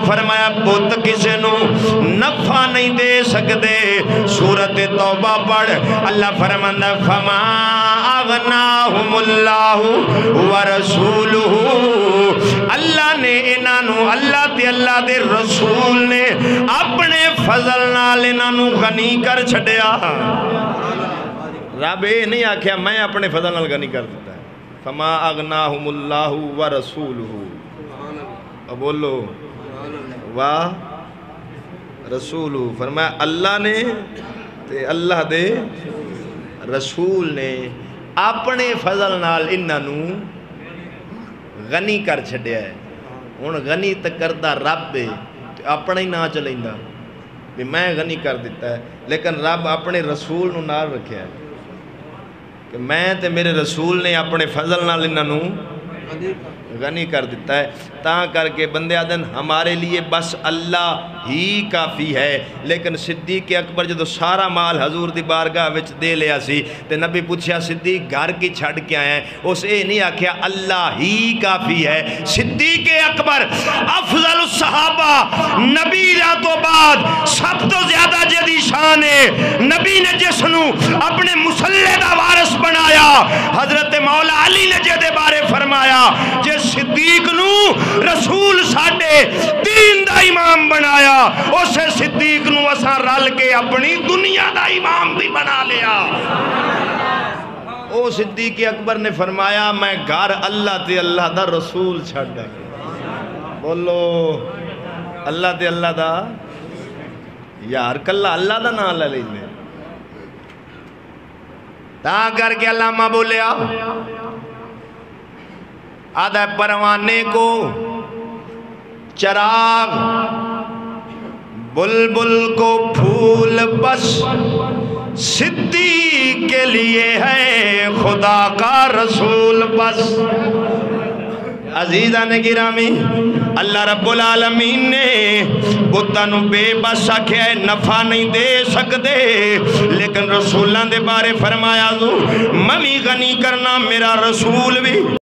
فرمایا بت کسے نو نفع نہیں دے سکدے. سورۃ توبہ پڑھ. اللہ فرماندا فما اغناہم اللہ ورسولہ. اللہ نے انہاں نو اللہ تے اللہ دے رسول نے اپنے فضل نال انہاں نو غنی کر چھڈیا. رب یہ نہیں آکھیا میں اپنے فضل نال غنی کر دیتا ہے. فما اغناہم اللہ ورسولہ. اب بولو واہ رسول. فرمایا اللہ نے تے اللہ دے رسول نے اپنے فضل نال انہاں نو غنی کر چھڈیا ہے. ہن غنی تے کردہ رب ہے تے اپنا ہی نہ چلیندا بھی میں غنی کر دیتا ہے. لیکن رب اپنے رسول نو نال رکھیا ہے کہ میں تے میرے رسول نے اپنے فضل نال انہاں نو غنی کر دیتا ہے. تاں کر کے بندے آدن ہمارے لیے بس اللہ ہی کافی ہے. لیکن صدیق اکبر جدو سارا مال حضور دی بارگاہ وچ دے لیا سی تے نبی پوچھیا صدیق گھر کی چھڑ کے آئے ہیں؟ اس اے نہیں آکھیا اللہ ہی کافی ہے. صدیق اکبر افضل الصحابہ نبی تو بعد سب تو زیادہ جدی شان ہے. نبی نے جس نو اپنے مسلح دا وارث بنایا حضرت مولا علی نے جدے بارے فرمایا جے صدیق نو رسول ساڑھے دین دا امام بنایا اسے صدیق نو اساں رل کے اپنی دنیا دا امام بھی بنا لیا. او صدیق اکبر نے فرمایا میں گھر اللہ تے اللہ دا رسول چھڑ دا. بولو اللہ تے اللہ دا یار کلہ اللہ دا نام لے لینے. تا کر کے علامہ بولیا آدھا پروانے کو چراغ بلبل کو پھول بس صدیق کے لیے ہے خدا کا رسول بس. عزیزان گرامی اللہ رب العالمین نے بتانو بے بس آکھے نفع نہیں دے سکدے لیکن رسولان دے بارے فرمایا میں غنی کرنا میرا رسول بھی